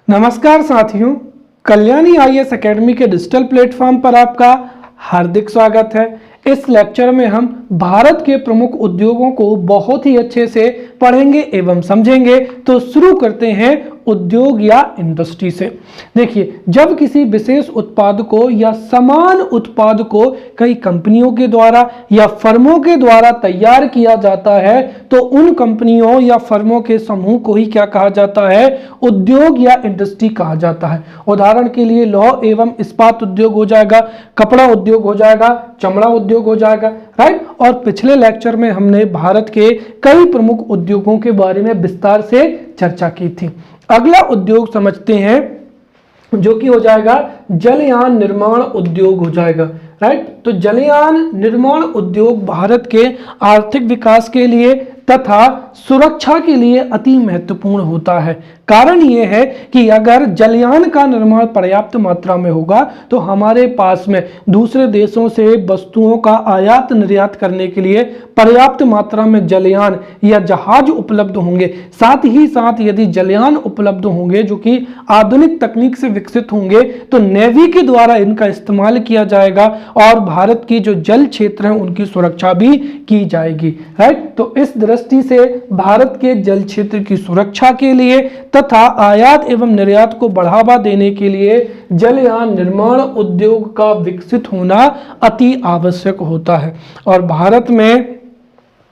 नमस्कार साथियों, Kalyani IAS academy के डिजिटल प्लेटफॉर्म पर आपका हार्दिक स्वागत है। इस लेक्चर में हम भारत के प्रमुख उद्योगों को बहुत ही अच्छे से पढ़ेंगे एवं समझेंगे। तो शुरू करते हैं उद्योग या इंडस्ट्री से। देखिए, जब किसी विशेष उत्पाद को या समान उत्पाद को कई कंपनियों के द्वारा या फर्मों के द्वारा तैयार किया जाता है तो उन कंपनियों या फर्मों के समूह को ही क्या कहा जाता है? उद्योग या इंडस्ट्री कहा जाता है। उदाहरण के लिए लौह एवं इस्पात उद्योग हो जाएगा, कपड़ा उद्योग हो जाएगा, चमड़ा उद्योग हो जाएगा, राइट। और पिछले लेक्चर में हमने भारत के कई प्रमुख उद्योगों के बारे में विस्तार से चर्चा की थी। अगला उद्योग समझते हैं जो कि हो जाएगा जलयान निर्माण उद्योग हो जाएगा, राइट। तो जलयान निर्माण उद्योग भारत के आर्थिक विकास के लिए तथा सुरक्षा के लिए अति महत्वपूर्ण होता है। कारण यह है कि अगर जलयान का निर्माण पर्याप्त मात्रा में होगा तो हमारे पास में दूसरे देशों से वस्तुओं का आयात निर्यात करने के लिए पर्याप्त मात्रा में जलयान या जहाज उपलब्ध होंगे। साथ ही साथ यदि जलयान उपलब्ध होंगे जो कि आधुनिक तकनीक से विकसित होंगे तो नेवी के द्वारा इनका इस्तेमाल किया जाएगा और भारत की जो जल क्षेत्र है उनकी सुरक्षा भी की जाएगी, राइट। तो इस दृष्टि से भारत के जल क्षेत्र की सुरक्षा के लिए तथा आयात एवं निर्यात को बढ़ावा देने के लिए जलयान निर्माण उद्योग का विकसित होना अति आवश्यक होता है। और भारत में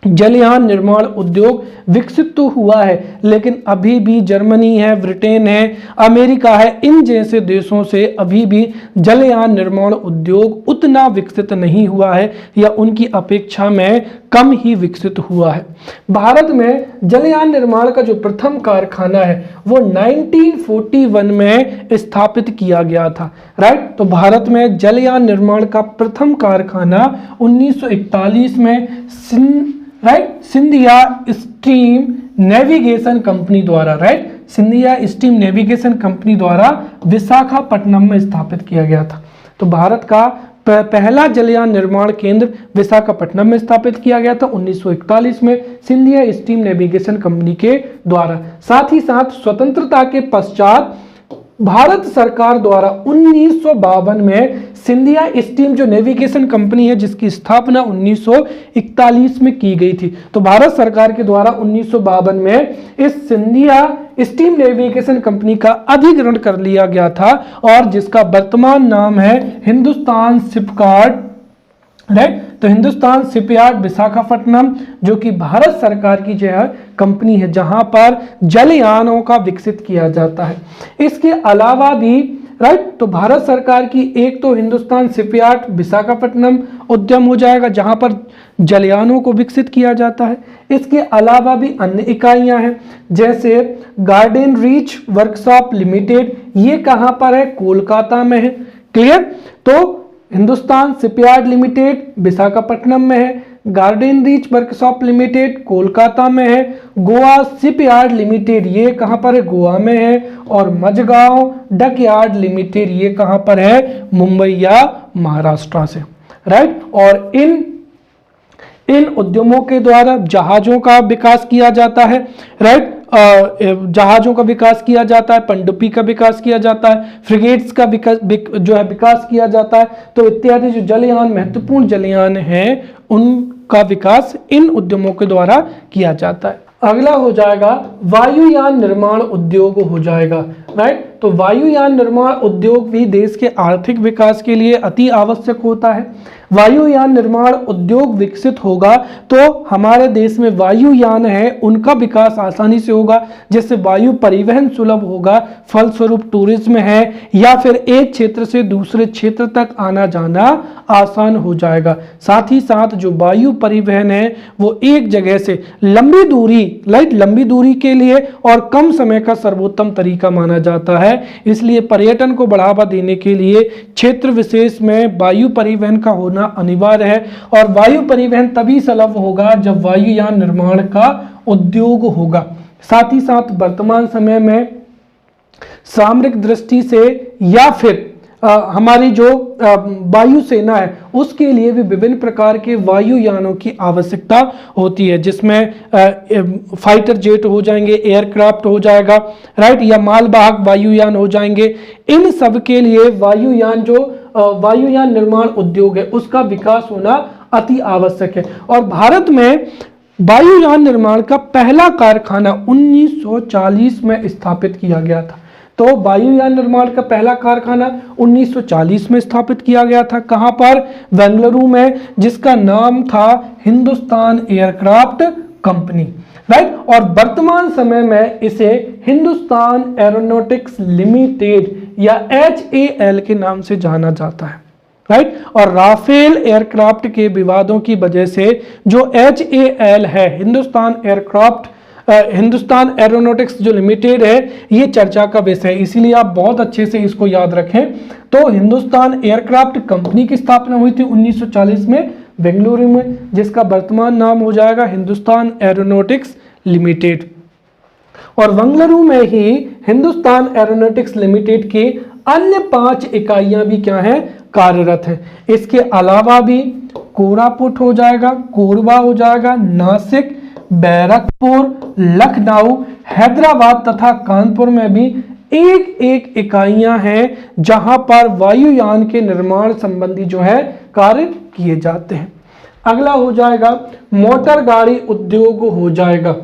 जलयान निर्माण उद्योग विकसित तो हुआ है, लेकिन अभी भी जर्मनी है, ब्रिटेन है, अमेरिका है, इन जैसे देशों से अभी भी जलयान निर्माण उद्योग उतना विकसित नहीं हुआ है या उनकी अपेक्षा में कम ही विकसित हुआ है। भारत में जलयान निर्माण का जो प्रथम कारखाना है वो 1941 में स्थापित किया गया था, राइट। तो भारत में जलयान निर्माण का प्रथम कारखाना 1941 में सिंधिया स्टीम नेविगेशन कंपनी द्वारा, right, Scindia steam navigation company द्वारा विशाखापट्टनम में स्थापित किया गया था। तो भारत का पहला जलयान निर्माण केंद्र विशाखापट्टनम में स्थापित किया गया था 1941 में सिंधिया स्टीम नेविगेशन कंपनी के द्वारा। साथ ही साथ स्वतंत्रता के पश्चात भारत सरकार द्वारा 1952 में सिंधिया स्टीम जो नेविगेशन कंपनी है जिसकी स्थापना 1941 में की गई थी, तो भारत सरकार के द्वारा 1952 में इस सिंधिया स्टीम नेविगेशन कंपनी का अधिग्रहण कर लिया गया था और जिसका वर्तमान नाम है हिंदुस्तान शिपयार्ड, राइट। तो हिंदुस्तान शिपयार्ड विशाखापट्टनम जो कि भारत सरकार की जो है कंपनी है जहां पर जलयानों का विकसित किया जाता है। इसके अलावा भी, राइट, तो भारत सरकार की एक तो हिंदुस्तान शिपयार्ड विशाखापट्टनम उद्यम हो जाएगा जहां पर जलयानों को विकसित किया जाता है। इसके अलावा भी अन्य इकाइयां हैं जैसे गार्डन रीच वर्कशॉप लिमिटेड, ये कहां पर है? कोलकाता में है, क्लियर। तो हिंदुस्तान शिपयार्ड लिमिटेड विशाखापट्टनम में है, garden reach workshop limited Kolkata में है, गोवा शिपयार्ड लिमिटेड ये कहां पर है? गोवा में है, और मझगांव डकयार्ड लिमिटेड ये कहां पर है? मुंबई या महाराष्ट्र से, राइट। और इन उद्यमों के द्वारा जहाजों का विकास किया जाता है, राइट। जहाजों का विकास किया जाता है, पनडुब्बी का विकास किया जाता है, फ्रिगेट्स का विकास किया जाता है। तो इत्यादि जो जलयान महत्वपूर्ण जलयान हैं उनका विकास इन उद्यमों के द्वारा किया जाता है। अगला हो जाएगा वायुयान निर्माण उद्योग हो जाएगा, राइट। तो वायुयान निर्माण उद्योग भी देश के आर्थिक विकास के लिए अति आवश्यक होता है। वायुयान निर्माण उद्योग विकसित होगा तो हमारे देश में वायुयान है उनका विकास आसानी से होगा, जिससे वायु परिवहन सुलभ होगा, फलस्वरूप टूरिज्म है या फिर एक क्षेत्र से दूसरे क्षेत्र तक आना जाना आसान हो जाएगा। साथ ही साथ जो वायु परिवहन है वो एक जगह से लंबी दूरी, राइट, लंबी दूरी के लिए और कम समय का सर्वोत्तम तरीका माना जाता है। इसलिए पर्यटन को बढ़ावा देने के लिए क्षेत्र विशेष में वायु परिवहन का होना अनिवार्य है। और वायु परिवहन तभी सुलभ होगा जब वायुयान निर्माण का उद्योग होगा। साथ ही साथ वर्तमान समय में सामरिक दृष्टि से या फिर, हमारी जो वायुसेना है उसके लिए भी विभिन्न प्रकार के वायुयानों की आवश्यकता होती है, जिसमें फाइटर जेट हो जाएंगे, एयरक्राफ्ट हो जाएगा, राइट, या मालवाहक वायुयान हो जाएंगे। इन सब के लिए वायुयान निर्माण उद्योग है उसका विकास होना अति आवश्यक है। और भारत में वायुयान निर्माण का पहला कारखाना 1940 में स्थापित किया गया था। तो वायुयान निर्माण का पहला कारखाना 1940 में स्थापित किया गया था। कहां पर? बेंगलुरु में, जिसका नाम था हिंदुस्तान एयरक्राफ्ट कंपनी, राइट। और वर्तमान समय में इसे हिंदुस्तान एरोनॉटिक्स लिमिटेड या HAL के नाम से जाना जाता है, राइट। और राफेल एयरक्राफ्ट के विवादों की वजह से जो HAL है, हिंदुस्तान एरोनॉटिक्स जो लिमिटेड है, ये चर्चा का विषय है, इसीलिए आप बहुत अच्छे से इसको याद रखें। तो हिंदुस्तान एयरक्राफ्ट कंपनी की स्थापना हुई थी 1940 में बेंगलुरु में, जिसका वर्तमान नाम हो जाएगा हिंदुस्तान एरोनॉटिक्स लिमिटेड। और बेंगलुरु में ही हिंदुस्तान एरोनॉटिक्स लिमिटेड की अन्य 5 इकाइयां भी क्या हैं? कार्यरत हैं। इसके अलावा भी कोरापुट हो जाएगा, कोरबा हो जाएगा, नासिक, बैरकपुर, लखनऊ, हैदराबाद तथा कानपुर में भी एक इकाइयां हैं जहां पर वायुयान के निर्माण संबंधी जो है कार्य किए जाते हैं। अगला हो जाएगा मोटर गाड़ी उद्योग हो जाएगा।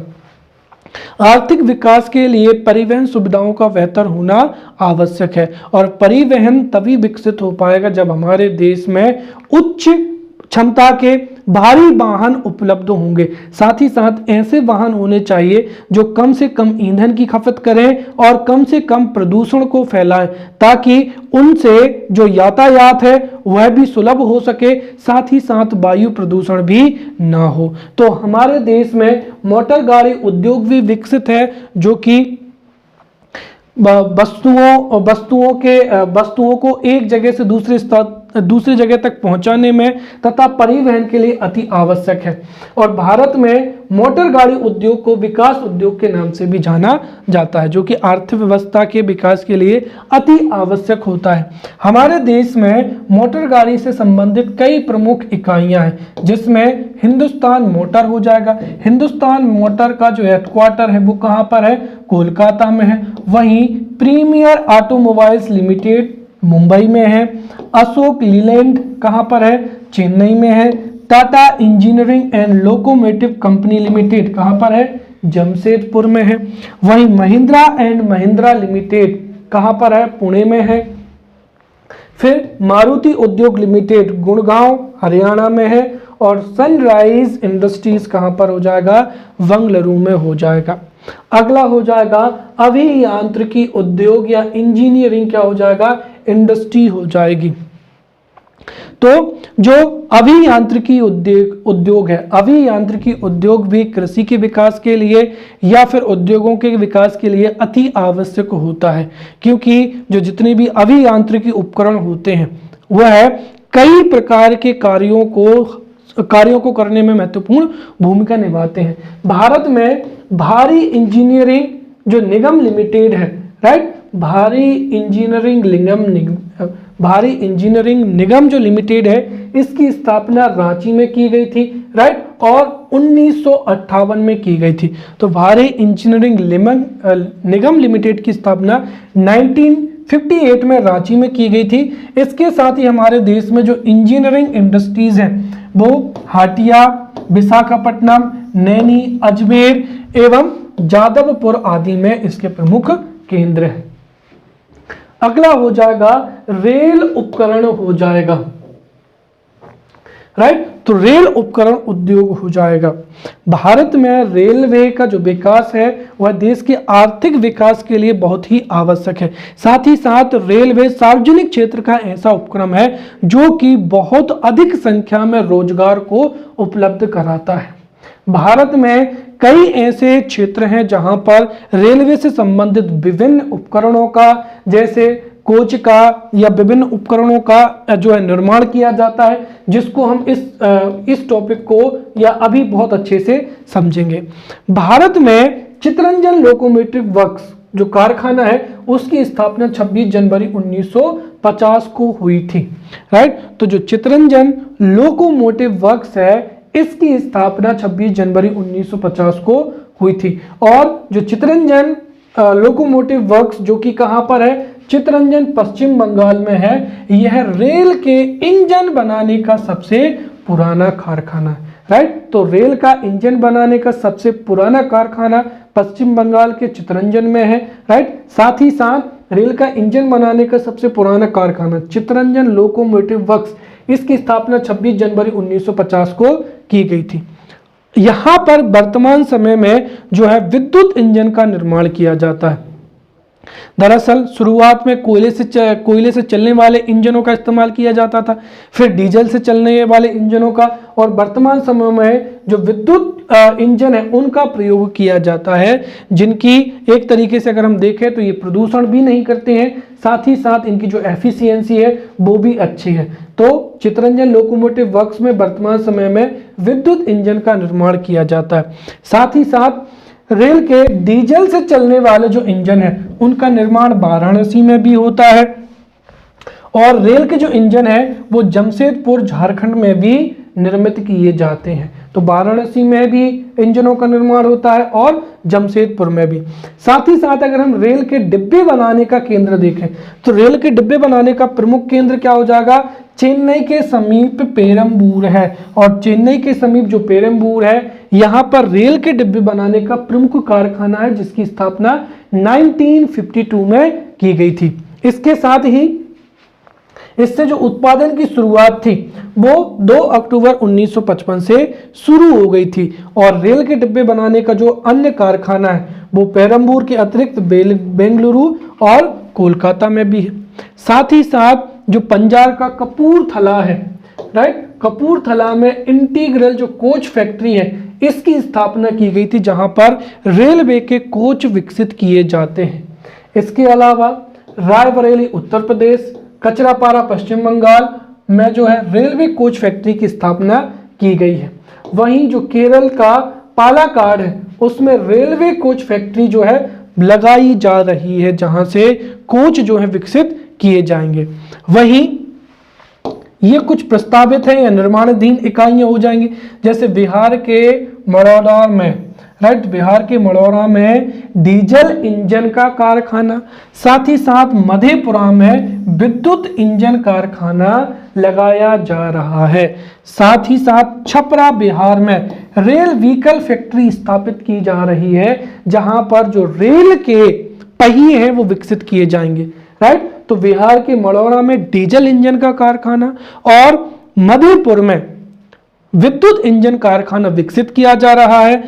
आर्थिक विकास के लिए परिवहन सुविधाओं का बेहतर होना आवश्यक है, और परिवहन तभी विकसित हो पाएगा जब हमारे देश में उच्च क्षमता के भारी वाहन उपलब्ध होंगे। साथ ही साथ ऐसे वाहन होने चाहिए जो कम से कम ईंधन की खपत करें और कम से कम प्रदूषण को फैलाएं, ताकि उनसे जो यातायात है वह भी सुलभ हो सके, साथ ही साथ वायु प्रदूषण भी ना हो। तो हमारे देश में मोटर गाड़ी उद्योग भी विकसित है, जो कि वस्तुओं को एक जगह से दूसरी जगह तक पहुंचाने में तथा परिवहन के लिए अति आवश्यक है। और भारत में मोटर गाड़ी उद्योग को विकास उद्योग के नाम से भी जाना जाता है, जो कि अर्थव्यवस्था के विकास के लिए अति आवश्यक होता है। हमारे देश में मोटर गाड़ी से संबंधित कई प्रमुख इकाइयां हैं, जिसमें हिंदुस्तान मोटर हो जाएगा। हिंदुस्तान मोटर का जो हेडक्वार्टर है वो कहां पर है? कोलकाता में है। वहीं प्रीमियर ऑटोमोबाइल्स लिमिटेड मुंबई में है। अशोक लीलैंड कहां पर है? चेन्नई में है। Tata engineering and locomotive company limited कहां पर है? जमशेदपुर में है। वहीं महिंद्रा एंड महिंद्रा लिमिटेड कहां पर है? पुणे में है। फिर मारुति उद्योग लिमिटेड गुड़गांव हरियाणा में है। और सनराइज इंडस्ट्रीज कहां पर हो जाएगा? बेंगलुरु में हो जाएगा। अगला हो जाएगा अभियांत्रिकी उद्योग या इंजीनियरिंग क्या हो जाएगा? इंडस्ट्री हो जाएगी। तो जो अभियांत्रिकी उद्योग है, अभियांत्रिकी उद्योग भी कृषि के विकास के लिए या फिर उद्योगों के विकास के लिए अति आवश्यक होता है, क्योंकि जो जितने भी अभियांत्रिकी उपकरण होते हैं वह कई प्रकार के कार्यों को करने में महत्वपूर्ण भूमिका निभाते हैं। भारत में भारी इंजीनियरिंग जो निगम लिमिटेड है, राइट, भारी इंजीनियरिंग निगम जो लिमिटेड है, इसकी स्थापना रांची में की गई थी, राइट, और 1958 में की गई थी। तो भारी इंजीनियरिंग निगम लिमिटेड की स्थापना 1958 में रांची में की गई थी। इसके साथ ही हमारे देश में जो इंजीनियरिंग इंडस्ट्रीज हैं वो हाटिया, विशाखापट्टनम, नैनी, अजमेर एवं जादवपुर आदि में इसके प्रमुख केंद्र हैं। अगला हो जाएगा रेल उपकरण हो जाएगा, राइट। तो रेल उपकरण उद्योग हो जाएगा। भारत में रेलवे का जो विकास है वह देश के आर्थिक विकास के लिए बहुत ही आवश्यक है। साथ ही साथ रेलवे सार्वजनिक क्षेत्र का ऐसा उपक्रम है जो कि बहुत अधिक संख्या में रोजगार को उपलब्ध कराता है। भारत में कई ऐसे क्षेत्र हैं जहां पर रेलवे से संबंधित विभिन्न उपकरणों का, जैसे कोच का या विभिन्न उपकरणों का जो है निर्माण किया जाता है, जिसको हम इस टॉपिक को या अभी बहुत अच्छे से समझेंगे। भारत में चितरंजन लोकोमोटिव वर्क्स जो कारखाना है उसकी स्थापना 26 जनवरी 1950 को हुई थी, राइट। तो जो चितरंजन लोकोमोटिव वर्क्स है इसकी स्थापना 26 जनवरी 1950 को हुई थी। और जो चितरंजन लोकोमोटिव वर्क्स जो कि कहां पर है, चितरंजन पश्चिम बंगाल में है। यह रेल के इंजन बनाने का सबसे पुराना कारखाना है, राइट। तो रेल का इंजन बनाने का सबसे पुराना कारखाना पश्चिम बंगाल के चितरंजन में है, राइट। साथ ही साथ रेल का इंजन बनाने का सबसे पुराना कारखाना चितरंजन लोकोमोटिव वर्क्स, इसकी स्थापना 26 जनवरी 1950 को की गई थी। यहां पर वर्तमान समय में जो है विद्युत इंजन का निर्माण किया जाता है। दरअसल शुरुआत में कोयले से चलने वाले इंजनों का इस्तेमाल किया जाता था, फिर डीजल से चलने वाले इंजनों का, और वर्तमान समय में जो विद्युत इंजन है उनका प्रयोग किया जाता है, जिनकी एक तरीके से अगर हम देखें तो ये प्रदूषण भी नहीं करते हैं, साथ ही साथ इनकी जो एफिशिएंसी है वो भी अच्छी है। तो चितरंजन लोकोमोटिव वर्क्स में वर्तमान समय में विद्युत इंजन का निर्माण किया जाता है। साथ ही साथ रेल के डीजल से चलने वाले जो इंजन है उनका निर्माण वाराणसी में भी होता है, और रेल के जो इंजन है वो जमशेदपुर झारखंड में भी निर्मित किए जाते हैं। तो वाराणसी में भी इंजनों का निर्माण होता है और जमशेदपुर में भी। साथ ही साथ अगर हम रेल के डिब्बे बनाने का केंद्र देखें तो रेल के डिब्बे बनाने का प्रमुख केंद्र क्या हो जाएगा, चेन्नई के समीप पेरम्बूर है। और चेन्नई के समीप जो पेरम्बूर है यहाँ पर रेल के डिब्बे बनाने का प्रमुख कारखाना है, जिसकी स्थापना 1952 में की गई थी। इसके साथ ही इससे जो उत्पादन की शुरुआत थी वो 2 अक्टूबर 1955 से शुरू हो गई थी, और रेल के डिब्बे बनाने का जो अन्य कारखाना है वो पेरम्बूर के अतिरिक्त बेंगलुरु और कोलकाता में भी है। साथ ही साथ जो पंजाब का कपूरथला है, राइट, कपूरथला में इंटीग्रल जो कोच फैक्ट्री है इसकी स्थापना की गई थी, जहां पर रेलवे के कोच विकसित किए जाते हैं। इसके अलावा रायबरेली उत्तर प्रदेश, कचरापारा पश्चिम बंगाल में जो है रेलवे कोच फैक्ट्री की स्थापना की गई है। वहीं जो केरल का पालाकाड है उसमें रेलवे कोच फैक्ट्री जो है लगाई जा रही है, जहां से कोच जो है विकसित किए जाएंगे। वहीं ये कुछ प्रस्तावित है या निर्माणाधीन इकाइयां हो जाएंगी, जैसे बिहार के मड़ौरा में, राइट, बिहार के मड़ौरा में डीजल इंजन का कारखाना, साथ ही साथ मधेपुरा में विद्युत इंजन कारखाना लगाया जा रहा है। साथ ही साथ छपरा बिहार में रेल व्हीकल फैक्ट्री स्थापित की जा रही है, जहां पर जो रेल के पहिए हैं वो विकसित किए जाएंगे, राइट। तो बिहार के मड़ौरा में डीजल इंजन का कारखाना और मधेपुर में विद्युत इंजन कारखाना विकसित किया जा रहा है।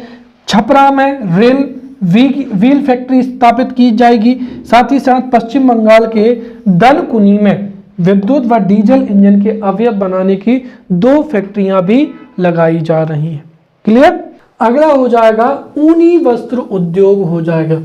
छपरा में रेल व्हील फैक्ट्री स्थापित की जाएगी। साथ ही साथ पश्चिम बंगाल के दनकुनी में विद्युत व डीजल इंजन के अवयव बनाने की 2 फैक्ट्रियां भी लगाई जा रही हैं। क्लियर। अगला हो जाएगा ऊनी वस्त्र उद्योग हो जाएगा।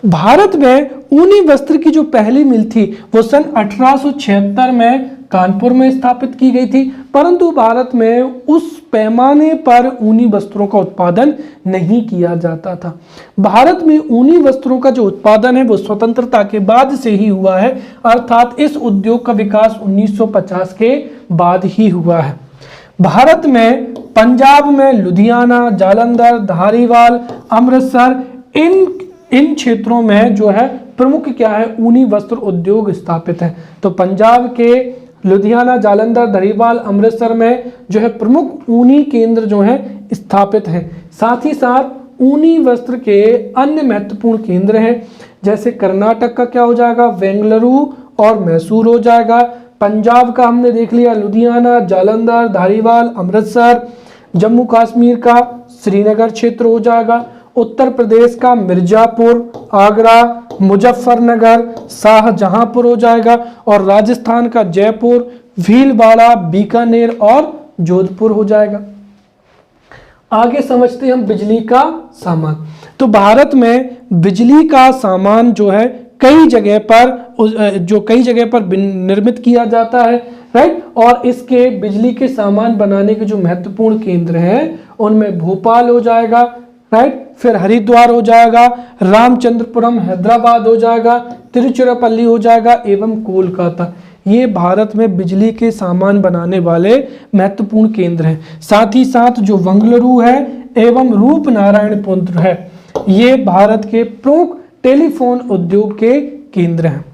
भारत में ऊनी वस्त्र की जो पहली मिल थी वो सन 1876 में कानपुर में स्थापित की गई थी, परंतु भारत में उस पैमाने पर ऊनी वस्त्रों का उत्पादन नहीं किया जाता था। भारत में ऊनी वस्त्रों का जो उत्पादन है वो स्वतंत्रता के बाद से ही हुआ है, अर्थात इस उद्योग का विकास 1950 के बाद ही हुआ है। भारत में पंजाब में लुधियाना, जालंधर, धारीवाल, अमृतसर इन क्षेत्रों में जो है प्रमुख क्या है, ऊनी वस्त्र उद्योग स्थापित है। तो पंजाब के लुधियाना, जालंधर, धारीवाल, अमृतसर में जो है प्रमुख ऊनी केंद्र जो है स्थापित हैं। साथ ही साथ ऊनी वस्त्र के अन्य महत्वपूर्ण केंद्र हैं, जैसे कर्नाटक का क्या हो जाएगा, बेंगलुरु और मैसूर हो जाएगा। पंजाब का हमने देख लिया लुधियाना, जालंधर, धारीवाल, अमृतसर। जम्मू कश्मीर का श्रीनगर क्षेत्र हो जाएगा। उत्तर प्रदेश का मिर्जापुर, आगरा, मुजफ्फरनगर, शाहजहांपुर हो जाएगा। और राजस्थान का जयपुर, भीलवाड़ा, बीकानेर और जोधपुर हो जाएगा। आगे समझते हैं हम बिजली का सामान। तो भारत में बिजली का सामान जो है कई जगह पर निर्मित किया जाता है, राइट। और इसके बिजली के सामान बनाने के जो महत्वपूर्ण केंद्र हैं उनमें भोपाल हो जाएगा, राइट, फिर हरिद्वार हो जाएगा, रामचंद्रपुरम हैदराबाद हो जाएगा, तिरुचिरापल्ली हो जाएगा एवं कोलकाता। ये भारत में बिजली के सामान बनाने वाले महत्वपूर्ण केंद्र हैं। साथ ही साथ जो बेंगलुरु है एवं रूपनारायणपुर है, ये भारत के प्रमुख टेलीफोन उद्योग के केंद्र हैं।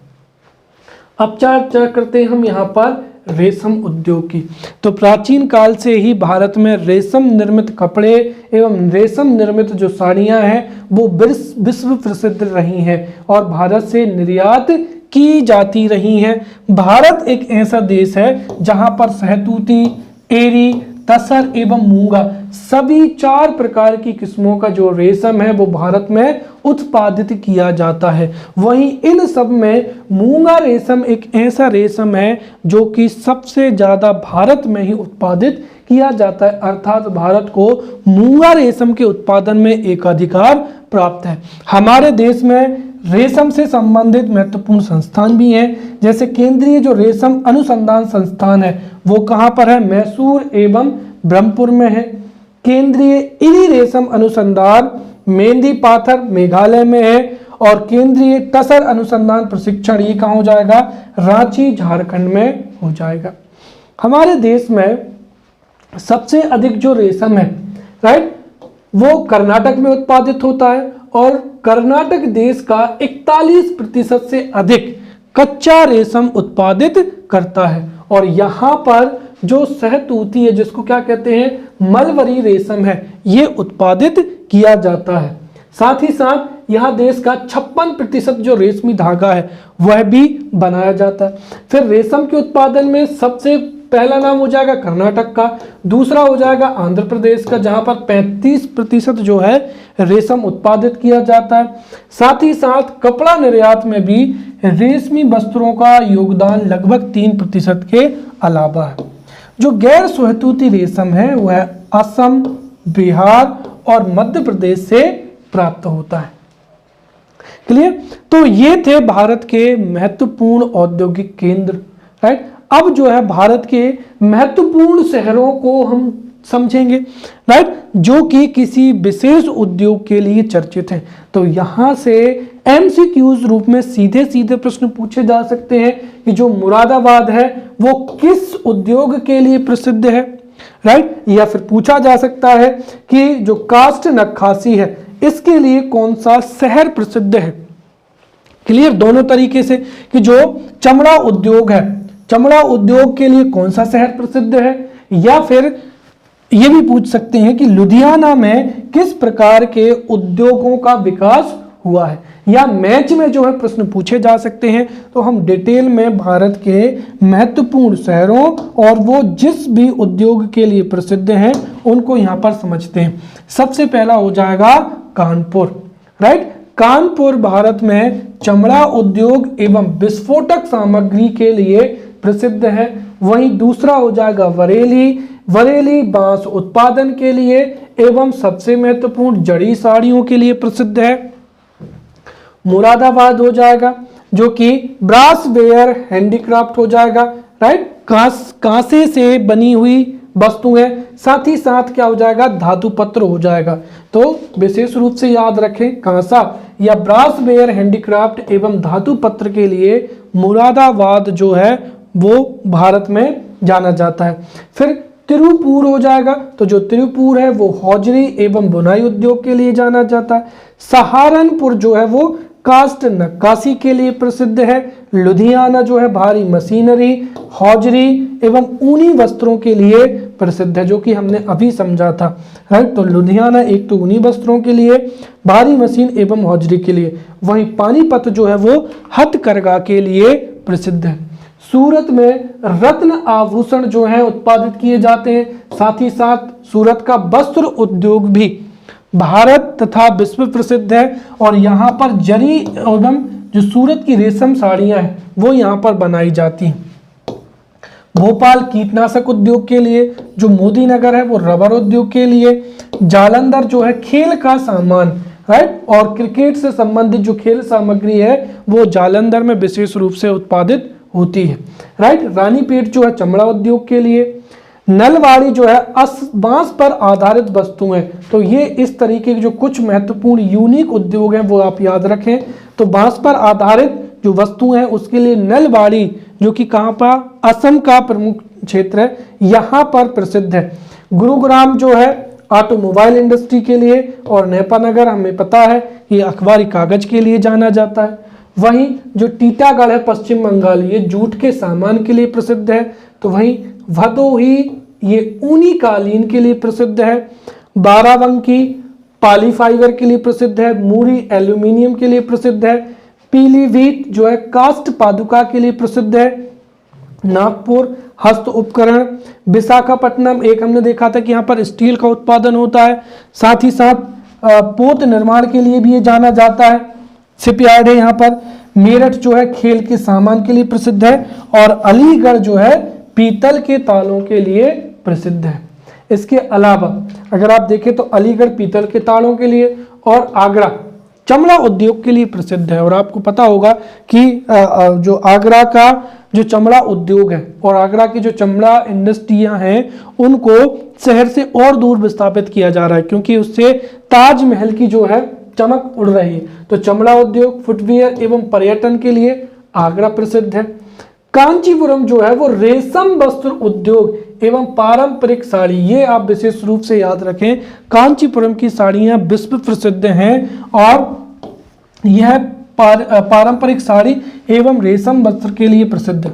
अब चर्चा करते हैं हम यहाँ पर रेशम उद्योग की। तो प्राचीन काल से ही भारत में रेशम निर्मित कपड़े एवं रेशम निर्मित जो साड़ियाँ हैं वो विश्व प्रसिद्ध रही हैं और भारत से निर्यात की जाती रही हैं। भारत एक ऐसा देश है जहाँ पर सहतूती, एरी, तसर एवं मूंगा सभी 4 प्रकार की किस्मों का जो रेशम है वो भारत में उत्पादित किया जाता है। वहीं इन सब में मूंगा रेशम एक ऐसा रेशम है जो कि सबसे ज़्यादा भारत में ही उत्पादित किया जाता है, अर्थात भारत को मूंगा रेशम के उत्पादन में एकाधिकार प्राप्त है। हमारे देश में रेशम से संबंधित महत्वपूर्ण संस्थान भी हैं, जैसे केंद्रीय जो रेशम अनुसंधान संस्थान है वो कहाँ पर है, मैसूर एवं ब्रह्मपुर में है। केंद्रीय इरी रेशम अनुसंधान मेहंदी पाथर मेघालय में है और केंद्रीय टसर अनुसंधान प्रशिक्षण ये कहाँ हो जाएगा, रांची झारखंड में हो जाएगा। हमारे देश में सबसे अधिक जो रेशम है राइट वो कर्नाटक में उत्पादित होता है और कर्नाटक देश का 41% से अधिक कच्चा रेशम उत्पादित करता है। और यहाँ पर जो सहतूती है जिसको क्या कहते हैं मलबरी रेशम है ये उत्पादित किया जाता है। साथ ही साथ यहाँ देश का 56% जो रेशमी धागा है वह भी बनाया जाता है। फिर रेशम के उत्पादन में सबसे पहला नाम हो जाएगा कर्नाटक का, दूसरा हो जाएगा आंध्र प्रदेश का जहाँ पर 35% जो है रेशम उत्पादित किया जाता है। साथ ही साथ कपड़ा निर्यात में भी रेशमी वस्त्रों का योगदान लगभग 3% के अलावा है। जो गैर सहतूती रेशम है वह असम, बिहार और मध्य प्रदेश से प्राप्त होता है। क्लियर? तो ये थे भारत के महत्वपूर्ण औद्योगिक केंद्र राइट। अब जो है भारत के महत्वपूर्ण शहरों को हम समझेंगे राइट, जो कि किसी विशेष उद्योग के लिए चर्चित हैं। तो यहाँ से एमसीक्यूज रूप में सीधे सीधे प्रश्न पूछे जा सकते हैं कि जो मुरादाबाद है वो किस उद्योग के लिए प्रसिद्ध है राइट, या फिर पूछा जा सकता है कि जो कास्ट नक्काशी है इसके लिए कौन सा शहर प्रसिद्ध है। क्लियर? दोनों तरीके से कि जो चमड़ा उद्योग है, चमड़ा उद्योग के लिए कौन सा शहर प्रसिद्ध है, या फिर ये भी पूछ सकते हैं कि लुधियाना में किस प्रकार के उद्योगों का विकास हुआ है। या मैच में जो है प्रश्न पूछे जा सकते हैं। तो हम डिटेल में भारत के महत्वपूर्ण शहरों और वो जिस भी उद्योग के लिए प्रसिद्ध हैं उनको यहाँ पर समझते हैं। सबसे पहला हो जाएगा कानपुर राइट। कानपुर भारत में चमड़ा उद्योग एवं विस्फोटक सामग्री के लिए प्रसिद्ध है। वहीं दूसरा हो जाएगा बरेली, बरेली बांस उत्पादन के लिए एवं सबसे महत्वपूर्ण जड़ी साड़ियों के लिए प्रसिद्ध है। मुरादाबाद हो जाएगा जो कि ब्रास वेयर हैंडीक्राफ्ट हो जाएगा राइट, कांसे से बनी हुई वस्तु है। साथ ही साथ क्या हो जाएगा, धातु पत्र हो जाएगा। तो विशेष रूप से याद रखें कांसा या ब्रास वेयर हैंडीक्राफ्ट एवं धातु पत्र के लिए मुरादाबाद जो है वो भारत में जाना जाता है। फिर तिरुपुर हो जाएगा, तो जो तिरुपुर है वो हौजरी एवं बुनाई उद्योग के लिए जाना जाता है। सहारनपुर जो है वो कास्ट नक्काशी के लिए प्रसिद्ध है। लुधियाना जो है भारी मशीनरी, हौजरी एवं ऊनी वस्त्रों के लिए प्रसिद्ध है, जो कि हमने अभी समझा था राइट। तो लुधियाना एक तो ऊनी वस्त्रों के लिए, भारी मशीन एवं हौजरी के लिए। वहीं पानीपत जो है वो हथकरघा के लिए प्रसिद्ध है। सूरत में रत्न आभूषण जो है उत्पादित किए जाते हैं। साथ ही साथ सूरत का वस्त्र उद्योग भी भारत तथा विश्व प्रसिद्ध है और यहाँ पर जरी एवं जो सूरत की रेशम साड़ियाँ हैं वो यहाँ पर बनाई जाती हैं। भोपाल कीटनाशक उद्योग के लिए, जो मोदी नगर है वो रबर उद्योग के लिए, जालंधर जो है खेल का सामान राइट और क्रिकेट से संबंधित जो खेल सामग्री है वो जालंधर में विशेष रूप से उत्पादित होती है राइट। रानीपेट जो है चमड़ा उद्योग के लिए, नलवाड़ी जो है बांस पर आधारित वस्तुएं। तो ये इस तरीके के जो कुछ महत्वपूर्ण यूनिक उद्योग हैं वो आप याद रखें। तो बांस पर आधारित जो वस्तुएं हैं उसके लिए नलवाड़ी, जो कि कहाँ पर, असम का प्रमुख क्षेत्र है, यहाँ पर प्रसिद्ध है। गुरुग्राम जो है ऑटोमोबाइल इंडस्ट्री के लिए, और नेपानगर हमें पता है ये अखबारी कागज के लिए जाना जाता है। वहीं जो टीटागढ़ है पश्चिम बंगाल, ये जूट के सामान के लिए प्रसिद्ध है। तो वहीं भदोही ये ऊनी कालीन के लिए प्रसिद्ध है। बाराबंकी पाली फाइबर के लिए प्रसिद्ध है। मूरी एल्यूमिनियम के लिए प्रसिद्ध है। पीलीभीत जो है कास्ट पादुका के लिए प्रसिद्ध है। नागपुर हस्त उपकरण। विशाखापट्टनम एक हमने देखा था कि यहाँ पर स्टील का उत्पादन होता है। साथ ही साथ पोत निर्माण के लिए भी ये जाना जाता है, शिपयार्ड है यहाँ पर। मेरठ जो है खेल के सामान के लिए प्रसिद्ध है, और अलीगढ़ जो है पीतल के तालों के लिए प्रसिद्ध है। इसके अलावा अगर आप देखें तो अलीगढ़ पीतल के तालों के लिए, और आगरा चमड़ा उद्योग के लिए प्रसिद्ध है। और आपको पता होगा कि जो आगरा का जो चमड़ा उद्योग है और आगरा की जो चमड़ा इंडस्ट्रियां हैं उनको शहर से और दूर विस्थापित किया जा रहा है, क्योंकि उससे ताजमहल की जो है चमक उड़ रही है। तो चमड़ा उद्योग, फुटवियर एवं पर्यटन के लिए आगरा प्रसिद्ध है। कांचीपुरम जो है वो रेशम वस्त्र उद्योग एवं पारंपरिक साड़ी, ये आप विशेष रूप से याद रखें। कांचीपुरम की साड़ियां विश्व प्रसिद्ध हैं, और यह पारंपरिक साड़ी एवं रेशम वस्त्र के लिए प्रसिद्ध है।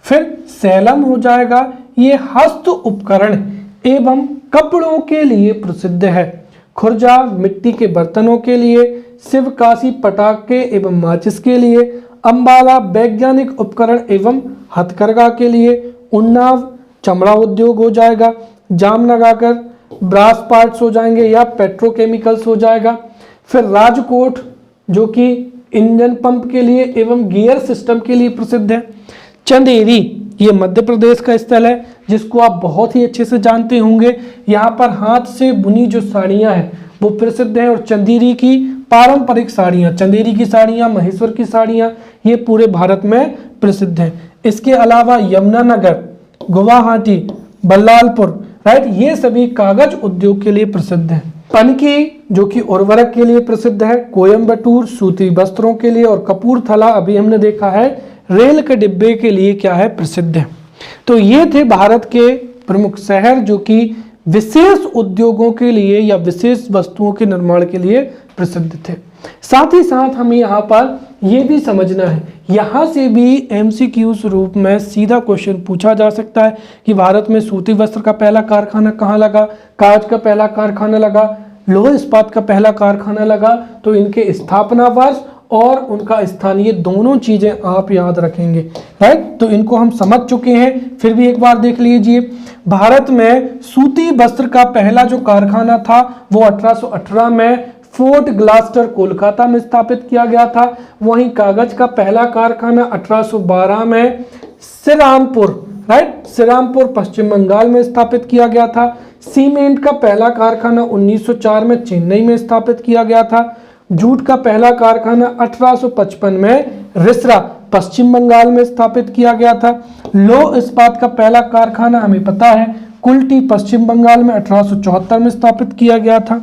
फिर सैलम हो जाएगा, ये हस्त उपकरण एवं कपड़ों के लिए प्रसिद्ध है। खुर्जा मिट्टी के बर्तनों के लिए। शिवकाशी पटाखे एवं माचिस के लिए। अंबाला वैज्ञानिक उपकरण एवं हथकरघा के लिए। उन्नाव चमड़ा उद्योग हो जाएगा। जामनगर ब्रास पार्ट्स हो जाएंगे या पेट्रोकेमिकल्स हो जाएगा। फिर राजकोट जो कि इंजन पंप के लिए एवं गियर सिस्टम के लिए प्रसिद्ध है। चंदेरी ये मध्य प्रदेश का स्थल है जिसको आप बहुत ही अच्छे से जानते होंगे। यहाँ पर हाथ से बुनी जो साड़ियाँ हैं वो प्रसिद्ध हैं, और चंदेरी की पारंपरिक साड़ियाँ, चंदेरी की साड़ियाँ, महेश्वर की साड़ियाँ, ये पूरे भारत में प्रसिद्ध हैं। इसके अलावा यमुनानगर, गुवाहाटी, बल्लालपुर, राइट, ये सभी कागज उद्योग के लिए प्रसिद्ध हैं। पनकी जो कि उर्वरक के लिए प्रसिद्ध है। कोयम्बटूर सूती वस्त्रों के लिए, और कपूरथला अभी हमने देखा है रेल के डिब्बे के लिए क्या है, प्रसिद्ध है। तो ये थे भारत के प्रमुख शहर जो कि विशेष उद्योगों के लिए या विशेष वस्तुओं के निर्माण के लिए प्रसिद्ध थे। साथ ही साथ हमें यहाँ पर ये भी समझना है, यहाँ से भी MCQ रूप में सीधा क्वेश्चन पूछा जा सकता है कि भारत में सूती वस्त्र का पहला कारखाना कहाँ लगा, कागज का पहला कारखाना लगा, लौह इस्पात का पहला कारखाना लगा। तो इनके स्थापना वर्ष और उनका स्थानीय दोनों चीजें आप याद रखेंगे, राइट। तो इनको हम समझ चुके हैं, फिर भी एक बार देख लीजिए। भारत में सूती वस्त्र का पहला जो कारखाना था वो 1818 में फोर्ट ग्लास्टर कोलकाता में स्थापित किया गया था। वहीं कागज का पहला कारखाना 1812 में श्रीरामपुर, राइट, श्रीरामपुर पश्चिम बंगाल में स्थापित किया गया था। सीमेंट का पहला कारखाना 1904 में चेन्नई में स्थापित किया गया था। जूट का पहला कारखाना 1855 में रिसरा पश्चिम बंगाल में स्थापित किया गया था। लौह इस्पात का पहला कारखाना हमें पता है कुल्टी पश्चिम बंगाल में 1874 में स्थापित किया गया था।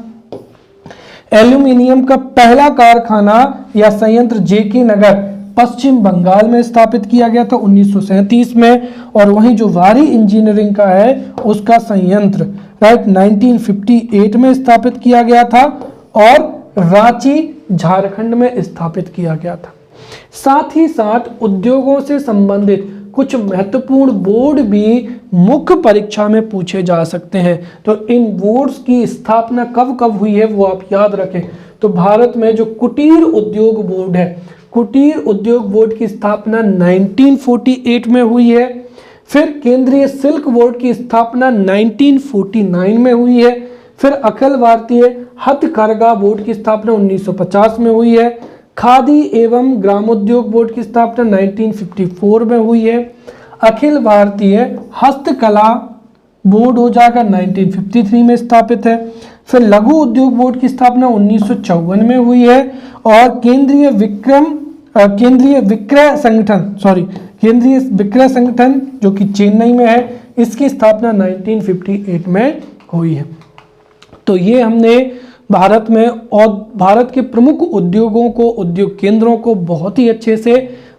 एल्यूमिनियम का पहला कारखाना या संयंत्र JK नगर पश्चिम बंगाल में स्थापित किया गया था 1937 में। और वहीं जो भारी इंजीनियरिंग का है उसका संयंत्र, राइट, 1958 में स्थापित किया गया था और रांची झारखंड में स्थापित किया गया था। साथ ही साथ उद्योगों से संबंधित कुछ महत्वपूर्ण बोर्ड भी मुख्य परीक्षा में पूछे जा सकते हैं। तो इन बोर्ड्स की स्थापना कब कब हुई है वो आप याद रखें। तो भारत में जो कुटीर उद्योग बोर्ड है, कुटीर उद्योग बोर्ड की स्थापना 1948 में हुई है। फिर केंद्रीय शुल्क बोर्ड की स्थापना 1949 में हुई है। फिर अखिल भारतीय हथकरघा बोर्ड की स्थापना 1950 में हुई है। खादी एवं ग्रामोद्योग बोर्ड की स्थापना 1954 में हुई है। अखिल भारतीय हस्तकला बोर्ड हो जाएगा 1953 में स्थापित है। फिर लघु उद्योग बोर्ड की स्थापना 1954 में हुई है। और केंद्रीय विक्रय संगठन जो कि चेन्नई में है, इसकी स्थापना 1958 में हुई है। तो ये हमने भारत में और भारत के प्रमुख उद्योगों को, उद्योग केंद्रों को बहुत ही अच्छे से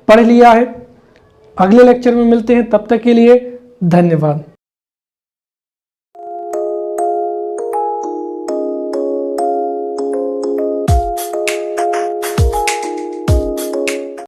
पढ़ लिया है। अगले लेक्चर में मिलते हैं, तब तक के लिए धन्यवाद।